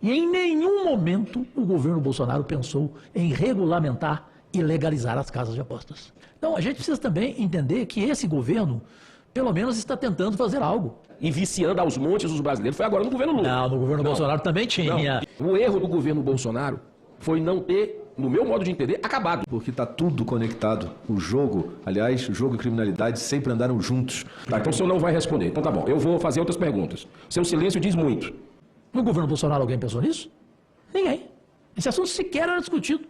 E em nenhum momento o governo Bolsonaro pensou em regulamentar e legalizar as casas de apostas. Então a gente precisa também entender que esse governo, pelo menos, está tentando fazer algo. E viciando aos montes os brasileiros foi agora no governo Lula. Não, no governo Bolsonaro também tinha. Não. O erro do governo Bolsonaro foi não ter, no meu modo de entender, acabado. Porque está tudo conectado. O jogo, aliás, o jogo e criminalidade sempre andaram juntos. Tá, então o senhor não vai responder. Então tá bom, eu vou fazer outras perguntas. Seu silêncio diz muito. No governo Bolsonaro alguém pensou nisso? Ninguém. Esse assunto sequer era discutido.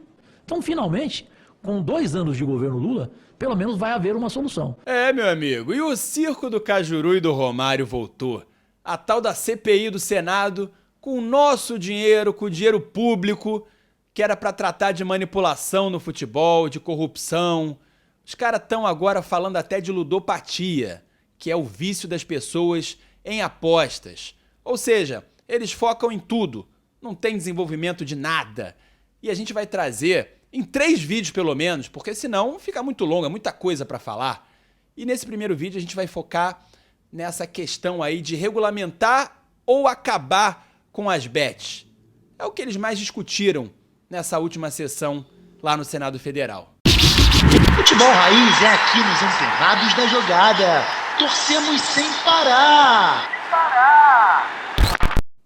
Então, finalmente, com 2 anos de governo Lula, pelo menos vai haver uma solução. É, meu amigo, e o circo do Cajuru e do Romário voltou. A tal da CPI do Senado, com o nosso dinheiro, com o dinheiro público, que era para tratar de manipulação no futebol, de corrupção. Os caras estão agora falando até de ludopatia, que é o vício das pessoas em apostas. Ou seja, eles focam em tudo, não tem desenvolvimento de nada. E a gente vai trazer em 3 vídeos pelo menos, porque senão fica muito longo, é muita coisa para falar. E nesse primeiro vídeo a gente vai focar nessa questão aí de regulamentar ou acabar com as bets. É o que eles mais discutiram nessa última sessão lá no Senado Federal. Futebol raiz é aqui nos Antenados da Jogada. Torcemos sem parar.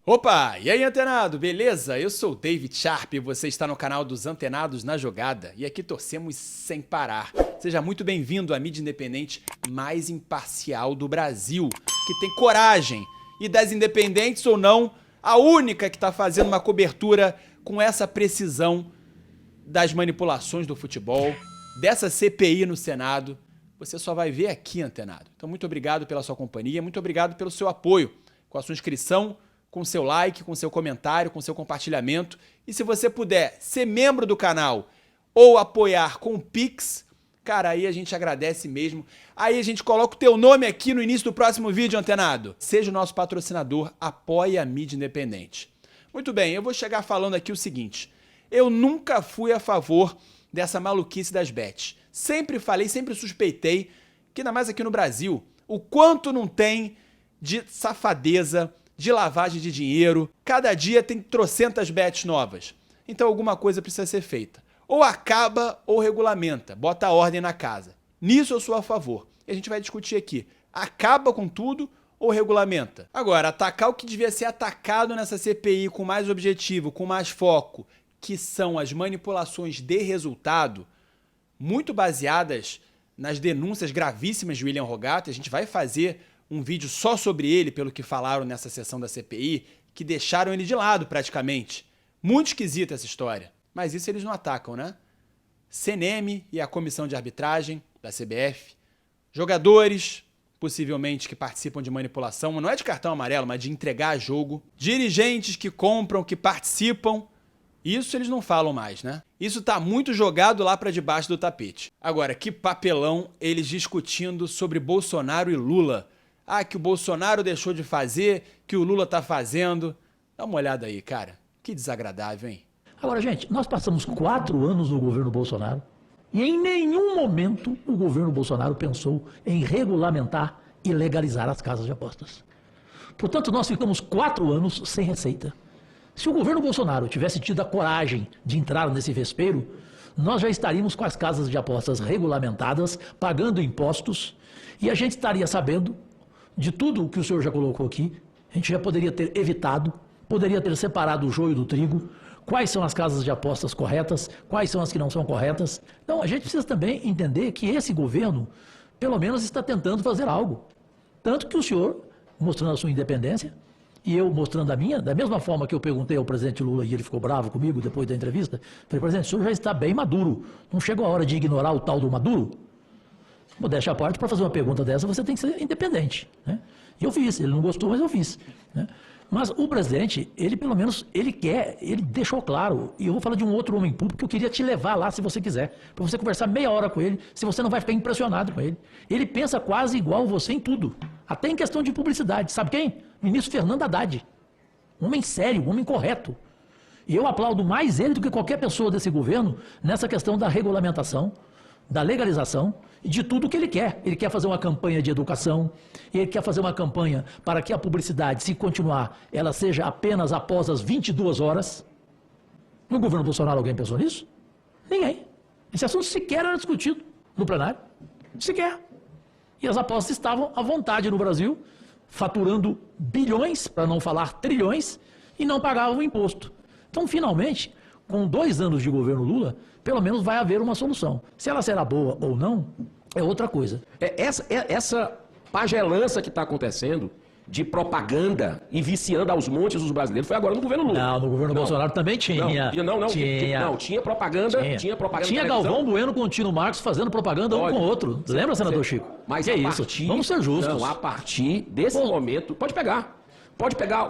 Opa, e aí, antenado, beleza? Eu sou o David Sharp e você está no canal dos Antenados na Jogada e aqui torcemos sem parar. Seja muito bem-vindo à mídia independente mais imparcial do Brasil, que tem coragem e, das independentes ou não, a única que está fazendo uma cobertura com essa precisão das manipulações do futebol, dessa CPI no Senado. Você só vai ver aqui, antenado. Então, muito obrigado pela sua companhia, muito obrigado pelo seu apoio, com a sua inscrição, com seu like, com seu comentário, com seu compartilhamento. E se você puder ser membro do canal ou apoiar com o Pix, cara, aí a gente agradece mesmo. Aí a gente coloca o teu nome aqui no início do próximo vídeo, antenado. Seja o nosso patrocinador, apoie a mídia independente. Muito bem, eu vou chegar falando aqui o seguinte. Eu nunca fui a favor dessa maluquice das bets. Sempre falei, sempre suspeitei que, ainda mais aqui no Brasil, o quanto não tem de safadeza, de lavagem de dinheiro. Cada dia tem trocentas bets novas. Então alguma coisa precisa ser feita. Ou acaba ou regulamenta. Bota a ordem na casa. Nisso eu sou a favor. E a gente vai discutir aqui. Acaba com tudo ou regulamenta? Agora, atacar o que devia ser atacado nessa CPI com mais objetivo, com mais foco, que são as manipulações de resultado, muito baseadas nas denúncias gravíssimas de William Rogaty. A gente vai fazer um vídeo só sobre ele, pelo que falaram nessa sessão da CPI, que deixaram ele de lado praticamente. Muito esquisita essa história. Mas isso eles não atacam, né? CNM e a comissão de arbitragem da CBF, jogadores, possivelmente, que participam de manipulação, não é de cartão amarelo, mas de entregar jogo, dirigentes que compram, que participam, isso eles não falam mais, né? Isso tá muito jogado lá pra debaixo do tapete. Agora, que papelão eles discutindo sobre Bolsonaro e Lula. Ah, que o Bolsonaro deixou de fazer, que o Lula tá fazendo. Dá uma olhada aí, cara. Que desagradável, hein? Agora, gente, nós passamos 4 anos no governo Bolsonaro e em nenhum momento o governo Bolsonaro pensou em regulamentar e legalizar as casas de apostas. Portanto, nós ficamos 4 anos sem receita. Se o governo Bolsonaro tivesse tido a coragem de entrar nesse vespeiro, nós já estaríamos com as casas de apostas regulamentadas, pagando impostos, e a gente estaria sabendo de tudo o que o senhor já colocou aqui. A gente já poderia ter evitado, poderia ter separado o joio do trigo, quais são as casas de apostas corretas, quais são as que não são corretas. Então, a gente precisa também entender que esse governo, pelo menos, está tentando fazer algo. Tanto que o senhor, mostrando a sua independência, e eu mostrando a minha, da mesma forma que eu perguntei ao presidente Lula e ele ficou bravo comigo depois da entrevista, falei, presidente, o senhor já está bem maduro, não chegou a hora de ignorar o tal do Maduro? Modéstia à parte, para fazer uma pergunta dessa, você tem que ser independente, né? E eu fiz, ele não gostou, mas eu fiz, né? Mas o presidente, ele pelo menos, ele deixou claro, e eu vou falar de um outro homem público que eu queria te levar lá se você quiser, para você conversar meia hora com ele, se você não vai ficar impressionado com ele. Ele pensa quase igual você em tudo, até em questão de publicidade. Sabe quem? Ministro Fernando Haddad. Um homem sério, um homem correto. E eu aplaudo mais ele do que qualquer pessoa desse governo nessa questão da regulamentação, da legalização e de tudo que ele quer. Ele quer fazer uma campanha de educação, ele quer fazer uma campanha para que a publicidade, se continuar, ela seja apenas após as 22 horas. No governo Bolsonaro alguém pensou nisso? Ninguém. Esse assunto sequer era discutido no plenário. Sequer. E as apostas estavam à vontade no Brasil, faturando bilhões, para não falar trilhões, e não pagavam imposto. Então, finalmente, com 2 anos de governo Lula, pelo menos vai haver uma solução. Se ela será boa ou não, é outra coisa. Essa pagelança que está acontecendo de propaganda e viciando aos montes os brasileiros foi agora no governo Lula. Não, no governo Bolsonaro também tinha. Tinha propaganda. Tinha propaganda. Tinha Galvão Bueno com o Tino Marcos fazendo propaganda um com o outro. Lembra, senador Chico? Mas que é isso? Vamos ser justos. Não, a partir desse momento, pode pegar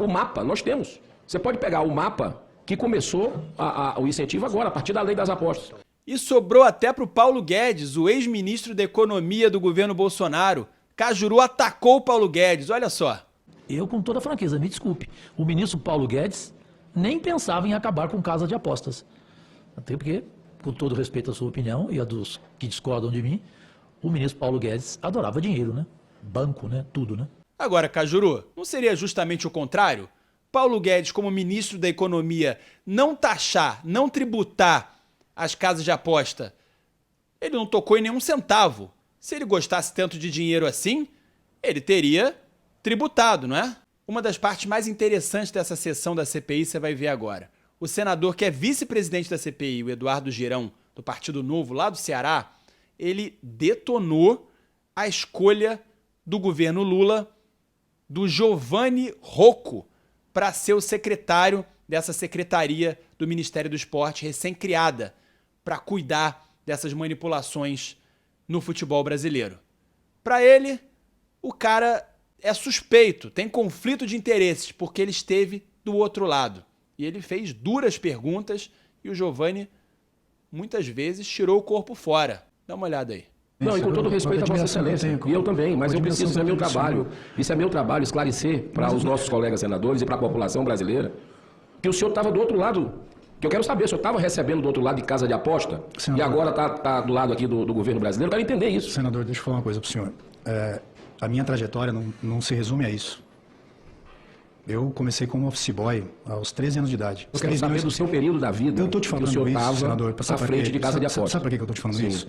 o mapa, nós temos. Você pode pegar o mapa que começou o incentivo agora, a partir da lei das apostas. E sobrou até para o Paulo Guedes, o ex-ministro da Economia do governo Bolsonaro. Cajuru atacou o Paulo Guedes, olha só. Eu, com toda franqueza, me desculpe, o ministro Paulo Guedes nem pensava em acabar com casa de apostas. Até porque, com todo respeito à sua opinião e a dos que discordam de mim, o ministro Paulo Guedes adorava dinheiro, né? Banco, né? Tudo, né? Agora, Cajuru, não seria justamente o contrário? Paulo Guedes, como ministro da Economia, não taxar, não tributar as casas de aposta, ele não tocou em nenhum centavo. Se ele gostasse tanto de dinheiro assim, ele teria tributado, não é? Uma das partes mais interessantes dessa sessão da CPI você vai ver agora. O senador que é vice-presidente da CPI, o Eduardo Girão, do Partido Novo, lá do Ceará, ele detonou a escolha do governo Lula do Giovanni Rocco para ser o secretário dessa secretaria do Ministério do Esporte recém-criada para cuidar dessas manipulações no futebol brasileiro. Para ele, o cara é suspeito, tem conflito de interesses, porque ele esteve do outro lado. E ele fez duras perguntas e o Giovanni, muitas vezes, tirou o corpo fora. Dá uma olhada aí. Não, e com todo respeito à Vossa Excelência, e eu também, mas eu preciso, isso é meu trabalho. Isso é meu trabalho, esclarecer para os nossos colegas senadores e para a população brasileira que o senhor estava do outro lado. Que eu quero saber, o senhor estava recebendo do outro lado de casa de aposta e agora está do lado aqui do governo brasileiro? Eu quero entender isso. Senador, deixa eu falar uma coisa para o senhor. A minha trajetória não se resume a isso. Eu comecei como office boy aos 13 anos de idade. Eu quero saber do seu período da vida. Eu estou te falando que o senhor isso, senador, à frente de casa de aposta. Sabe por que eu estou te falando isso?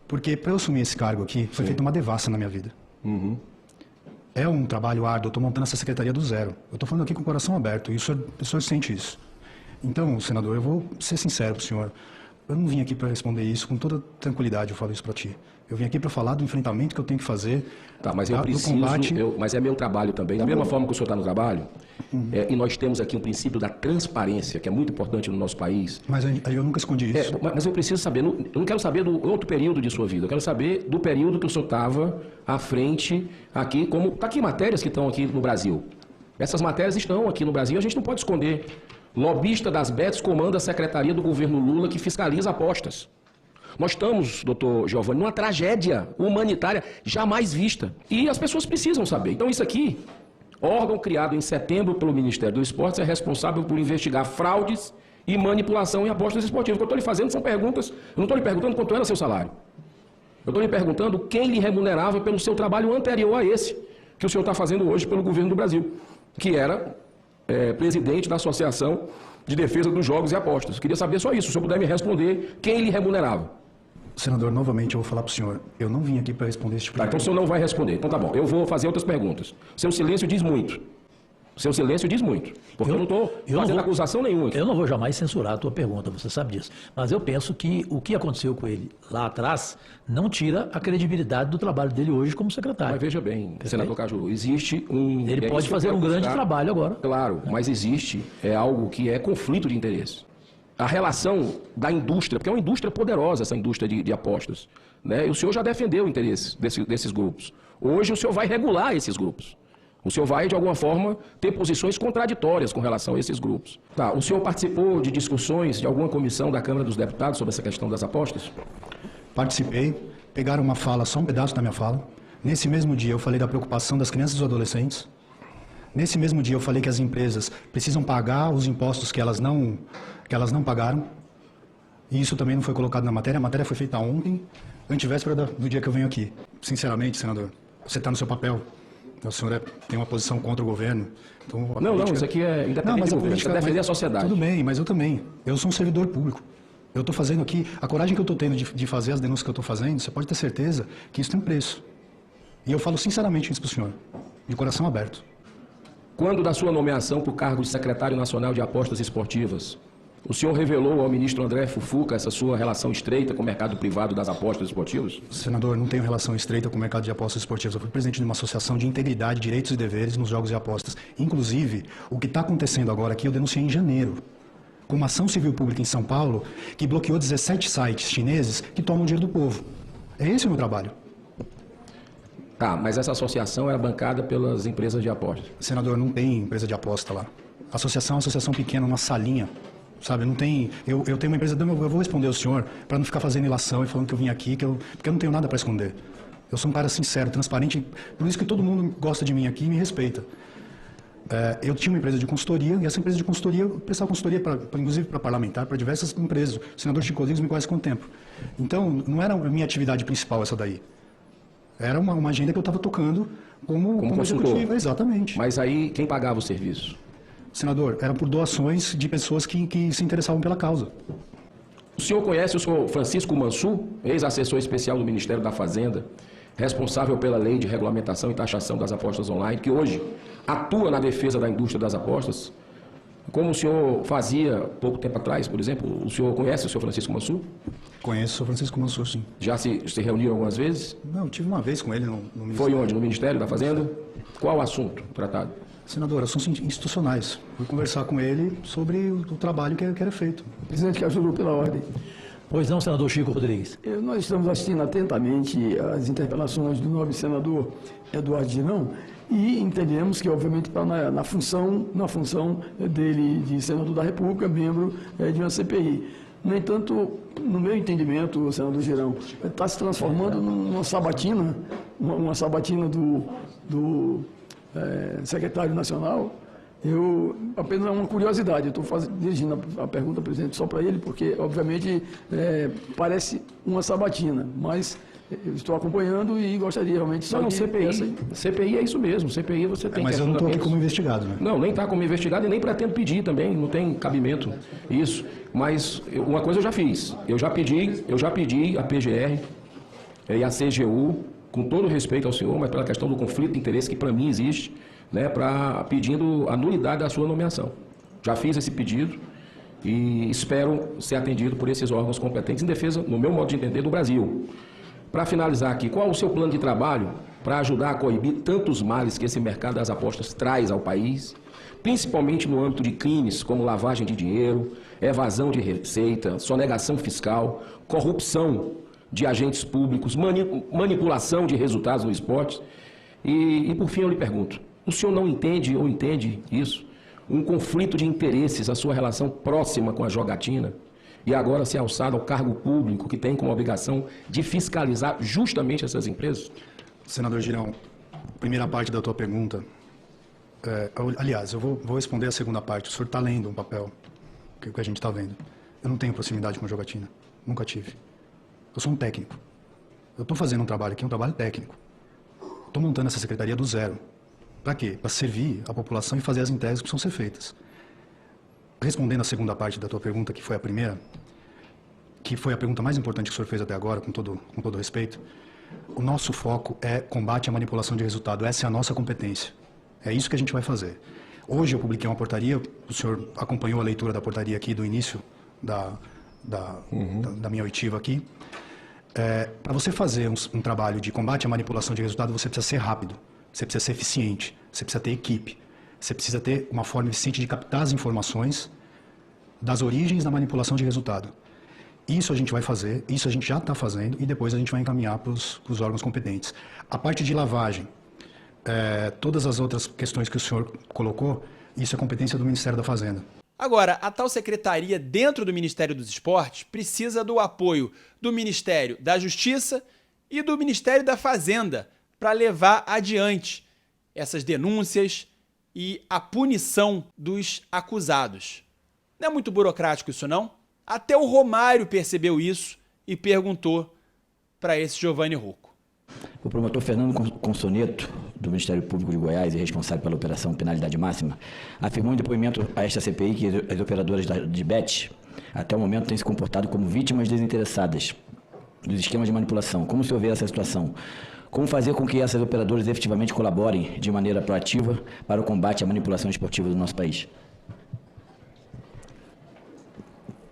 Porque para eu assumir esse cargo aqui, foi feita uma devassa na minha vida. Uhum. É um trabalho árduo, eu estou montando essa secretaria do zero. Eu estou falando aqui com o coração aberto, e o senhor sente isso. Então, senador, eu vou ser sincero para o senhor. Eu não vim aqui para responder isso com toda tranquilidade, eu falo isso para ti. Eu vim aqui para falar do enfrentamento que eu tenho que fazer. Tá, mas eu preciso, mas é meu trabalho também. Da mesma forma que o senhor está no trabalho, e nós temos aqui um princípio da transparência, que é muito importante no nosso país. Mas eu nunca escondi isso. Mas eu preciso saber, eu não quero saber do outro período de sua vida, eu quero saber do período que o senhor estava à frente aqui, como está aqui matérias que estão aqui no Brasil. Essas matérias estão aqui no Brasil, a gente não pode esconder. Lobista das bets comanda a secretaria do governo Lula que fiscaliza apostas. Nós estamos, doutor Giovanni, numa tragédia humanitária jamais vista. E as pessoas precisam saber. Então isso aqui, órgão criado em setembro pelo Ministério do Esporte, é responsável por investigar fraudes e manipulação em apostas esportivas. O que eu estou lhe fazendo são perguntas, eu não estou lhe perguntando quanto era seu salário. Eu estou lhe perguntando quem lhe remunerava pelo seu trabalho anterior a esse que o senhor está fazendo hoje pelo governo do Brasil, que era presidente da Associação de Defesa dos Jogos e Apostas. Eu queria saber só isso, se o senhor puder me responder quem lhe remunerava. Senador, novamente eu vou falar para o senhor, eu não vim aqui para responder esse tipo de pergunta. Então o senhor não vai responder. Então tá bom, eu vou fazer outras perguntas. Seu silêncio diz muito. Seu silêncio diz muito. Porque eu não estou fazendo acusação nenhuma aqui. Eu não vou jamais censurar a tua pergunta, você sabe disso. Mas eu penso que o que aconteceu com ele lá atrás não tira a credibilidade do trabalho dele hoje como secretário. Mas veja bem, senador Cajuru, existe um... Ele pode fazer um grande trabalho agora. Claro, mas existe algo que é conflito de interesse. A relação da indústria, porque é uma indústria poderosa essa indústria de apostas, né? E o senhor já defendeu o interesse desses grupos. Hoje o senhor vai regular esses grupos. O senhor vai, de alguma forma, ter posições contraditórias com relação a esses grupos. Tá, o senhor participou de discussões de alguma comissão da Câmara dos Deputados sobre essa questão das apostas? Participei, pegaram uma fala, só um pedaço da minha fala. Nesse mesmo dia eu falei da preocupação das crianças e dos adolescentes. Nesse mesmo dia eu falei que as empresas precisam pagar os impostos que elas não pagaram. E isso também não foi colocado na matéria. A matéria foi feita ontem. Antevéspera do dia que eu venho aqui. Sinceramente, senador, você está no seu papel. O senhor tem uma posição contra o governo. Então, Não, isso aqui é independente do governo, isso é defender a sociedade. Tudo bem, mas eu também. Eu sou um servidor público. Eu estou fazendo aqui, a coragem que eu estou tendo de fazer as denúncias que eu estou fazendo, você pode ter certeza que isso tem um preço. E eu falo sinceramente isso para o senhor, de coração aberto. Quando da sua nomeação para o cargo de secretário nacional de apostas esportivas, o senhor revelou ao ministro André Fufuca essa sua relação estreita com o mercado privado das apostas esportivas? Senador, não tenho relação estreita com o mercado de apostas esportivas. Eu fui presidente de uma associação de integridade, direitos e deveres nos jogos e apostas. Inclusive, o que está acontecendo agora aqui, eu denunciei em janeiro, com uma ação civil pública em São Paulo, que bloqueou 17 sites chineses que tomam dinheiro do povo. É esse o meu trabalho. Tá, mas essa associação era bancada pelas empresas de apostas. Senador, não tem empresa de aposta lá. Associação é uma associação pequena, uma salinha. Sabe, não tem... Eu tenho uma empresa... Eu vou responder ao senhor para não ficar fazendo ilação e falando que eu vim aqui, porque eu não tenho nada para esconder. Eu sou um cara sincero, transparente, por isso que todo mundo gosta de mim aqui e me respeita. Eu tinha uma empresa de consultoria, e essa empresa de consultoria, eu prestava consultoria, inclusive para parlamentar, para diversas empresas. O senador Chico Rodrigues me conhece há quanto tempo. Então, não era a minha atividade principal essa daí. Era uma agenda que eu estava tocando como executiva, exatamente. Mas aí, quem pagava o serviço? Senador, era por doações de pessoas que se interessavam pela causa. O senhor conhece o senhor Francisco Mansur, ex-assessor especial do Ministério da Fazenda, responsável pela Lei de Regulamentação e Taxação das Apostas Online, que hoje atua na defesa da indústria das apostas, como o senhor fazia pouco tempo atrás, por exemplo? O senhor conhece o senhor Francisco Mansur? Conheço o senhor Francisco Mansur, sim. Já se reuniram algumas vezes? Não, tive uma vez com ele no Ministério. Foi onde? No Ministério da Fazenda? Qual o assunto tratado? Senador, assuntos institucionais. Fui conversar com ele sobre o trabalho que era feito. Presidente, que ajudou pela ordem. Pois não, senador Chico Rodrigues. Nós estamos assistindo atentamente às interpelações do nobre senador Eduardo Girão e entendemos que, obviamente, está na função dele de senador da República, membro de uma CPI. No entanto, no meu entendimento, senador Girão, está se transformando numa sabatina, uma sabatina do secretário nacional. Apenas uma curiosidade, eu estou dirigindo a pergunta, presidente, só para ele, porque, obviamente, parece uma sabatina, mas eu estou acompanhando e gostaria realmente só Não, de... CPI é isso mesmo, CPI você tem Mas eu não estou aqui como investigado, né? Não, nem está como investigado e nem pretendo pedir também, não tem cabimento isso. Mas uma coisa eu já fiz, eu já pedi a PGR e a CGU, com todo respeito ao senhor, mas pela questão do conflito de interesse que para mim existe, né, pedindo a nulidade da sua nomeação. Já fiz esse pedido e espero ser atendido por esses órgãos competentes em defesa, no meu modo de entender, do Brasil. Para finalizar aqui, qual o seu plano de trabalho para ajudar a coibir tantos males que esse mercado das apostas traz ao país, principalmente no âmbito de crimes como lavagem de dinheiro, evasão de receita, sonegação fiscal, corrupção de agentes públicos, manipulação de resultados no esporte? E por fim eu lhe pergunto, o senhor não entende ou entende isso? Um conflito de interesses, a sua relação próxima com a jogatina, e agora se alçado ao cargo público que tem como obrigação de fiscalizar justamente essas empresas? Senador Girão, primeira parte da tua pergunta, aliás, eu vou responder a segunda parte. O senhor está lendo um papel que a gente está vendo. Eu não tenho proximidade com a jogatina, nunca tive. Eu sou um técnico. Eu estou fazendo um trabalho aqui, um trabalho técnico. Estou montando essa secretaria do zero. Para quê? Para servir a população e fazer as entregas que precisam ser feitas. Respondendo a segunda parte da tua pergunta, que foi a primeira, que foi a pergunta mais importante que o senhor fez até agora, com todo respeito, o nosso foco é combate à manipulação de resultado. Essa é a nossa competência. É isso que a gente vai fazer. Hoje eu publiquei uma portaria, o senhor acompanhou a leitura da portaria aqui do início da minha oitiva aqui. Para você fazer um trabalho de combate à manipulação de resultado, você precisa ser rápido, você precisa ser eficiente, você precisa ter equipe, você precisa ter uma forma eficiente de captar as informações das origens da manipulação de resultado. Isso a gente vai fazer, isso a gente já está fazendo e depois a gente vai encaminhar para os órgãos competentes. A parte de lavagem, todas as outras questões que o senhor colocou, isso é competência do Ministério da Fazenda. Agora, a tal secretaria dentro do Ministério dos Esportes precisa do apoio do Ministério da Justiça e do Ministério da Fazenda para levar adiante essas denúncias e a punição dos acusados. Não é muito burocrático isso, não? Até o Romário percebeu isso e perguntou para esse Giovanni Rucco. O promotor Fernando Consoneto, do Ministério Público de Goiás e responsável pela operação Penalidade Máxima, afirmou em depoimento a esta CPI que as operadoras de bet, até o momento, têm se comportado como vítimas desinteressadas dos esquemas de manipulação. Como o senhor vê essa situação? Como fazer com que essas operadoras efetivamente colaborem de maneira proativa para o combate à manipulação esportiva do nosso país?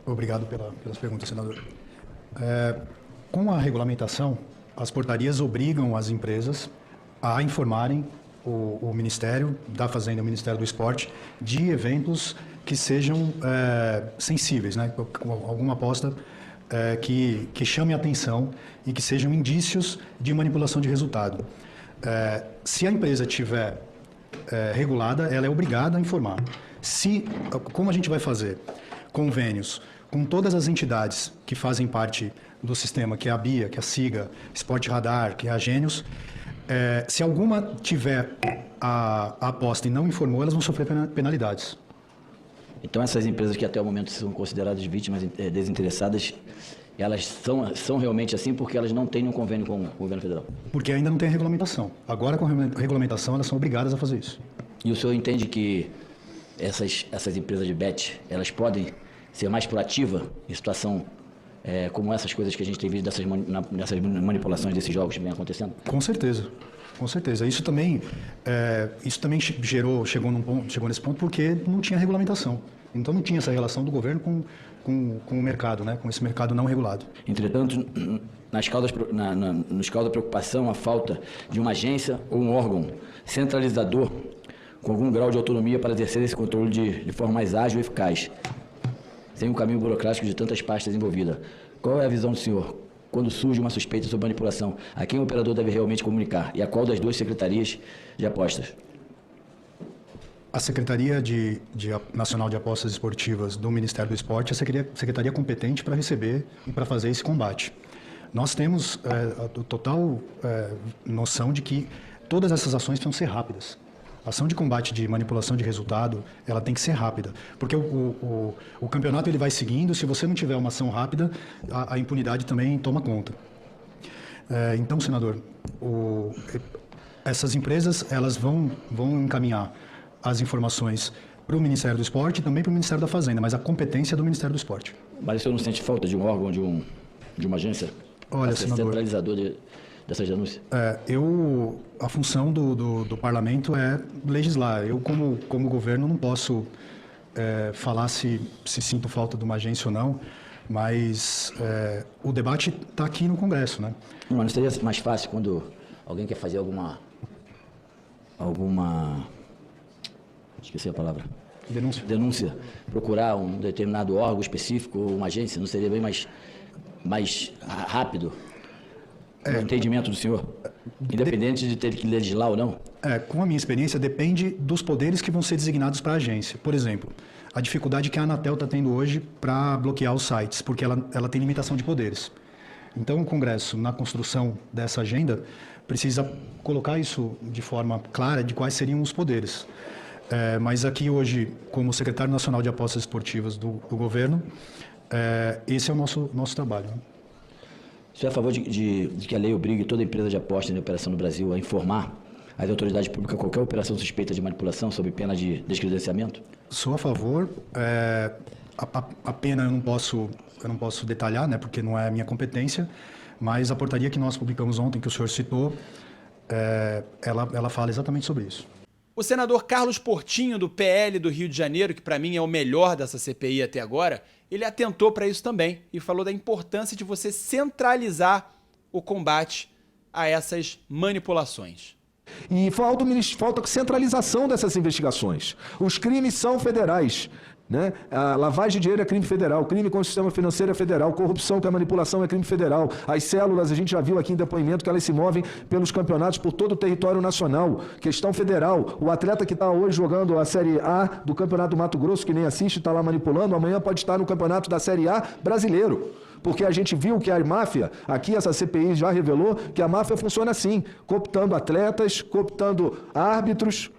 Obrigado pelas perguntas, senador. Com a regulamentação, as portarias obrigam as empresas a informarem o Ministério da Fazenda e o Ministério do Esporte de eventos que sejam sensíveis, né? Alguma aposta que chame a atenção e que sejam indícios de manipulação de resultado. Se a empresa estiver regulada, ela é obrigada a informar. Como a gente vai fazer? Convênios com todas as entidades que fazem parte do sistema, que é a BIA, que é a SIGA, Esporte Radar, que é a Gênios. Se alguma tiver a aposta e não informou, elas vão sofrer penalidades. Então, essas empresas que até o momento são consideradas vítimas desinteressadas, elas são realmente assim porque elas não têm um convênio com o governo federal? Porque ainda não tem regulamentação. Agora, com a regulamentação, elas são obrigadas a fazer isso. E o senhor entende que essas empresas de bet, elas podem ser mais proativas em situação como essas coisas que a gente tem visto dessas manipulações desses jogos que vem acontecendo? Com certeza. Com certeza. Isso também chegou nesse ponto porque não tinha regulamentação. Então não tinha essa relação do governo com o mercado, né? Com esse mercado não regulado. Entretanto, nos causa preocupação a falta de uma agência ou um órgão centralizador com algum grau de autonomia para exercer esse controle de forma mais ágil e eficaz, sem um caminho burocrático de tantas pastas envolvidas. Qual é a visão do senhor quando surge uma suspeita sobre manipulação? A quem o operador deve realmente comunicar? E a qual das duas secretarias de apostas? A Secretaria Nacional de Apostas Esportivas do Ministério do Esporte é a secretaria competente para receber e para fazer esse combate. Nós temos a total noção de que todas essas ações precisam ser rápidas. A ação de combate de manipulação de resultado, ela tem que ser rápida, porque o campeonato ele vai seguindo, se você não tiver uma ação rápida, a impunidade também toma conta. Então, senador, essas empresas elas vão encaminhar as informações para o Ministério do Esporte e também para o Ministério da Fazenda, mas a competência é do Ministério do Esporte. Mas o senhor não sente falta de um órgão, de uma agência? Olha, senador, centralizador dessas denúncias? A função do parlamento é legislar. Eu, como governo, não posso falar se sinto falta de uma agência ou não, mas o debate está aqui no Congresso, né? Mas não seria mais fácil quando alguém quer fazer alguma esqueci a palavra. Denúncia. Procurar um determinado órgão específico ou uma agência, não seria bem mais rápido? No entendimento do senhor? Independente de ter que legislar ou não? Com a minha experiência, depende dos poderes que vão ser designados para a agência. Por exemplo, a dificuldade que a Anatel está tendo hoje para bloquear os sites, porque ela tem limitação de poderes. Então, o Congresso, na construção dessa agenda, precisa colocar isso de forma clara de quais seriam os poderes. Mas aqui hoje, como secretário nacional de apostas esportivas do governo, esse é o nosso trabalho. O senhor é a favor de que a lei obrigue toda empresa de aposta em operação no Brasil a informar às autoridades públicas qualquer operação suspeita de manipulação sob pena de descredenciamento? Sou a favor. A pena eu não posso detalhar, né, porque não é a minha competência, mas a portaria que nós publicamos ontem, que o senhor citou, ela fala exatamente sobre isso. O senador Carlos Portinho, do PL do Rio de Janeiro, que para mim é o melhor dessa CPI até agora, ele atentou para isso também e falou da importância de você centralizar o combate a essas manipulações. E falta centralização dessas investigações. Os crimes são federais. Né? A lavagem de dinheiro é crime federal, crime com o sistema financeiro é federal, corrupção, que é manipulação, é crime federal. As células, a gente já viu aqui em depoimento que elas se movem pelos campeonatos por todo o território nacional. Questão federal. O atleta que está hoje jogando a Série A do Campeonato do Mato Grosso, que nem assiste, está lá manipulando, amanhã pode estar no campeonato da Série A brasileiro. Porque a gente viu que a máfia, aqui essa CPI já revelou que a máfia funciona assim, cooptando atletas, cooptando árbitros.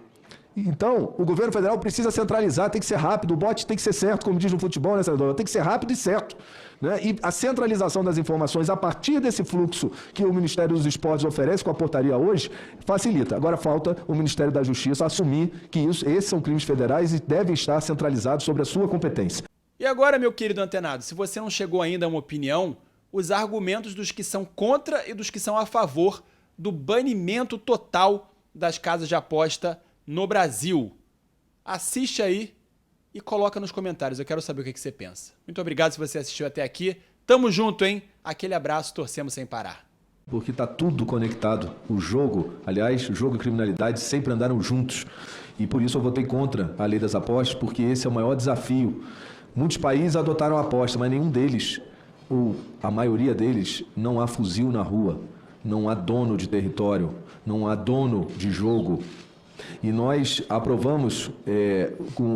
Então, o governo federal precisa centralizar, tem que ser rápido, o bote tem que ser certo, como diz no futebol, né, senador? Tem que ser rápido e certo. Né? E a centralização das informações a partir desse fluxo que o Ministério dos Esportes oferece com a portaria hoje, facilita. Agora falta o Ministério da Justiça assumir que esses são crimes federais e devem estar centralizados sobre a sua competência. E agora, meu querido antenado, se você não chegou ainda a uma opinião, os argumentos dos que são contra e dos que são a favor do banimento total das casas de aposta no Brasil. Assiste aí e coloca nos comentários. Eu quero saber o que você pensa. Muito obrigado se você assistiu até aqui. Tamo junto, hein? Aquele abraço, torcemos sem parar. Porque está tudo conectado. O jogo, aliás, jogo e criminalidade sempre andaram juntos. E por isso eu votei contra a lei das apostas, porque esse é o maior desafio. Muitos países adotaram a aposta, mas nenhum deles, ou a maioria deles, não há fuzil na rua. Não há dono de território, não há dono de jogo. E nós aprovamos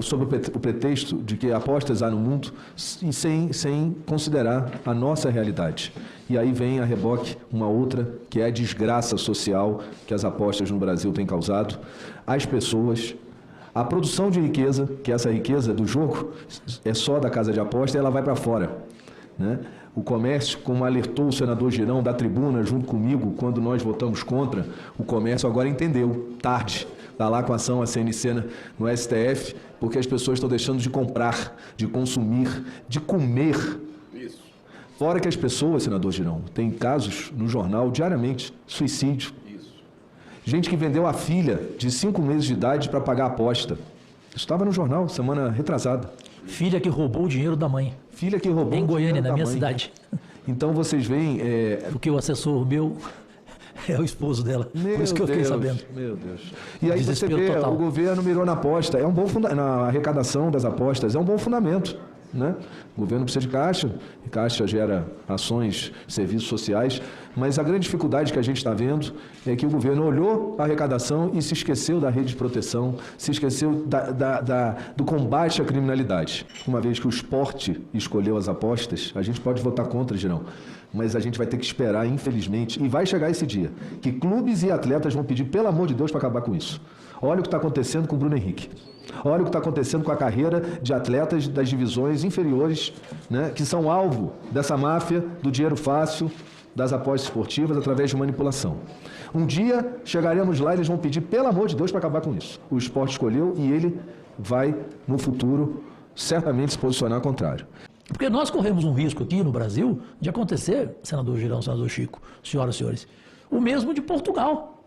sob o pretexto de que apostas há no mundo sem considerar a nossa realidade. E aí vem a reboque uma outra, que é a desgraça social que as apostas no Brasil têm causado às pessoas. A produção de riqueza, que essa riqueza do jogo é só da casa de aposta, ela vai para fora, né? O comércio, como alertou o senador Girão da tribuna junto comigo, quando nós votamos contra, o comércio agora entendeu, tarde. Está lá com a ação, a CNC no STF, porque as pessoas estão deixando de comprar, de consumir, de comer. Isso. Fora que as pessoas, senador Girão, tem casos no jornal diariamente, suicídio. Isso. Gente que vendeu a filha de 5 meses de idade para pagar a aposta. Isso estava no jornal, semana retrasada. Filha que roubou o dinheiro da mãe. Filha que roubou em Goiânia, na minha cidade. Então vocês veem... Porque o assessor meu é o esposo dela. Por isso que eu fiquei sabendo. Meu Deus. E aí você vê, total. O governo mirou na aposta. É um bom na arrecadação das apostas, é um bom fundamento. Né? O governo precisa de caixa, e caixa gera ações, serviços sociais, mas a grande dificuldade que a gente está vendo é que o governo olhou a arrecadação e se esqueceu da rede de proteção, se esqueceu do combate à criminalidade. Uma vez que o esporte escolheu as apostas, a gente pode votar contra, Girão, mas a gente vai ter que esperar, infelizmente, e vai chegar esse dia, que clubes e atletas vão pedir, pelo amor de Deus, para acabar com isso. Olha o que está acontecendo com o Bruno Henrique. Olha o que está acontecendo com a carreira de atletas das divisões inferiores, né, que são alvo dessa máfia do dinheiro fácil, das apostas esportivas, através de manipulação. Um dia chegaremos lá e eles vão pedir, pelo amor de Deus, para acabar com isso. O esporte escolheu e ele vai, no futuro, certamente se posicionar ao contrário. Porque nós corremos um risco aqui no Brasil de acontecer, senador Girão, senador Chico, senhoras e senhores, o mesmo de Portugal.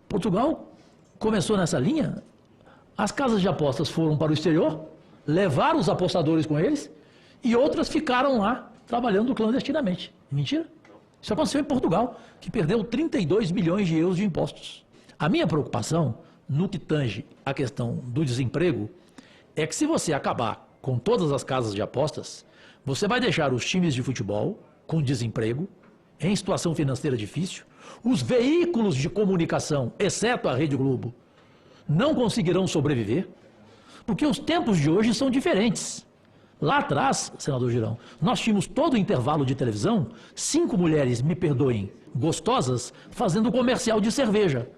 Portugal começou nessa linha, as casas de apostas foram para o exterior, levaram os apostadores com eles e outras ficaram lá trabalhando clandestinamente. Mentira? Isso aconteceu em Portugal, que perdeu 32 bilhões de euros de impostos. A minha preocupação, no que tange a questão do desemprego, é que se você acabar com todas as casas de apostas, você vai deixar os times de futebol com desemprego, em situação financeira difícil, os veículos de comunicação, exceto a Rede Globo, não conseguirão sobreviver, porque os tempos de hoje são diferentes. Lá atrás, senador Girão, nós tínhamos todo o intervalo de televisão, 5 mulheres, me perdoem, gostosas, fazendo comercial de cerveja,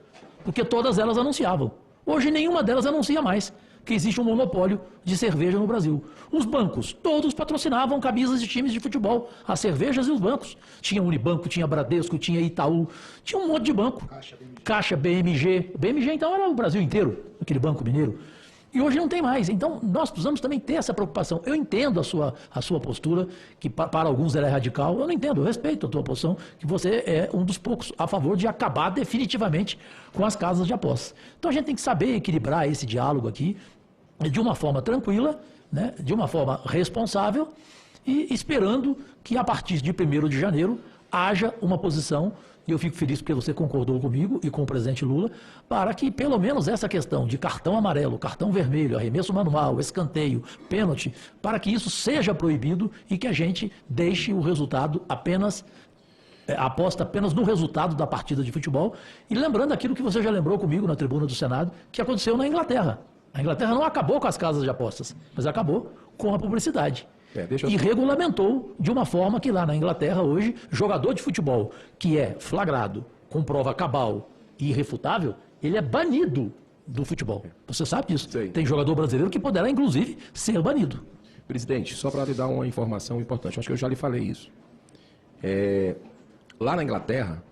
porque todas elas anunciavam. Hoje nenhuma delas anuncia mais, porque existe um monopólio de cerveja no Brasil. Os bancos, todos patrocinavam camisas de times de futebol, as cervejas e os bancos. Tinha Unibanco, tinha Bradesco, tinha Itaú, tinha um monte de banco. Caixa, BMG. BMG então era o Brasil inteiro, aquele banco mineiro. E hoje não tem mais. Então nós precisamos também ter essa preocupação. Eu entendo a sua postura, que para alguns ela é radical. Eu não entendo, eu respeito a tua posição, que você é um dos poucos a favor de acabar definitivamente com as casas de apostas. Então a gente tem que saber equilibrar esse diálogo aqui de uma forma tranquila, né, de uma forma responsável e esperando que a partir de 1º de janeiro haja uma posição, e eu fico feliz porque você concordou comigo e com o presidente Lula, para que pelo menos essa questão de cartão amarelo, cartão vermelho, arremesso manual, escanteio, pênalti, para que isso seja proibido e que a gente deixe o resultado apenas, aposta apenas no resultado da partida de futebol. E lembrando aquilo que você já lembrou comigo na tribuna do Senado, que aconteceu na Inglaterra. A Inglaterra não acabou com as casas de apostas, mas acabou com a publicidade. E regulamentou de uma forma que lá na Inglaterra hoje, jogador de futebol que é flagrado com prova cabal e irrefutável, ele é banido do futebol. Você sabe disso. Sei. Tem jogador brasileiro que poderá, inclusive, ser banido. Presidente, só para lhe dar uma informação importante, acho que eu já lhe falei isso. Lá na Inglaterra,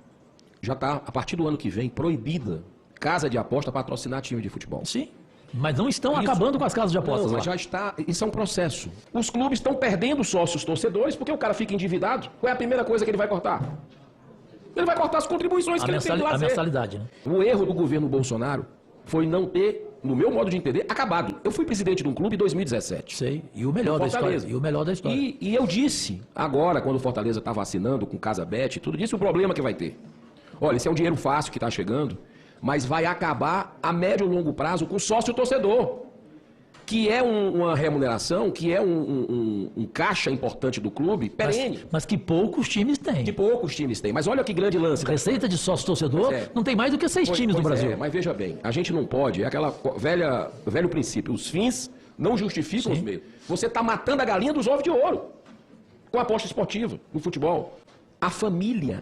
já está, a partir do ano que vem, proibida casa de aposta patrocinar time de futebol. Sim. Mas não estão Isso. acabando com as casas de apostas Não, lá. mas já está, isso é um processo. Os clubes estão perdendo sócios torcedores porque o cara fica endividado. Qual é a primeira coisa que ele vai cortar? Ele vai cortar as contribuições que ele tem de A lazer. mensalidade, né? O erro do governo Bolsonaro foi não ter, no meu modo de entender, acabado. Eu fui presidente de um clube em 2017. Sei. E o melhor da história. Fortaleza. E o melhor da história. E eu disse, agora, quando o Fortaleza está vacinando com Casa Bet e tudo, disse o problema que vai ter. Olha, esse é um dinheiro fácil que está chegando, mas vai acabar a médio e longo prazo com sócio torcedor, que é uma remuneração, que é um caixa importante do clube, perene. Mas que poucos times têm. Que poucos times têm. Mas olha que grande lance. Receita de sócio-torcedor não tem mais do que 6 times no Brasil. Mas veja bem, a gente não pode, é aquela velho princípio, os fins não justificam os meios. Você está matando a galinha dos ovos de ouro com a aposta esportiva no futebol. A família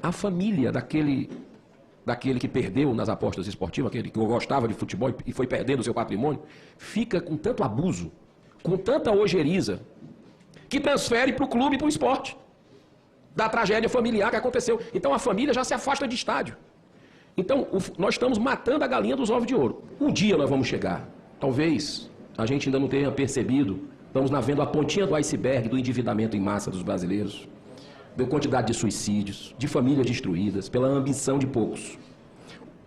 daquele que perdeu nas apostas esportivas, aquele que gostava de futebol e foi perdendo o seu patrimônio, fica com tanto abuso, com tanta ojeriza, que transfere para o clube e para o esporte, da tragédia familiar que aconteceu. Então a família já se afasta de estádio. Então nós estamos matando a galinha dos ovos de ouro. Um dia nós vamos chegar, talvez a gente ainda não tenha percebido, estamos vendo a pontinha do iceberg do endividamento em massa dos brasileiros, da quantidade de suicídios, de famílias destruídas, pela ambição de poucos.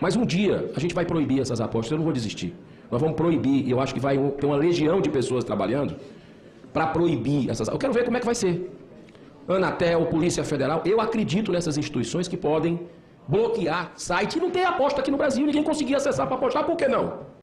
Mas um dia a gente vai proibir essas apostas, eu não vou desistir. Nós vamos proibir, e eu acho que vai ter uma legião de pessoas trabalhando para proibir essas. Eu quero ver como é que vai ser. Anatel, Polícia Federal, eu acredito nessas instituições que podem bloquear site e não tem aposta aqui no Brasil, ninguém conseguia acessar para apostar, por que não?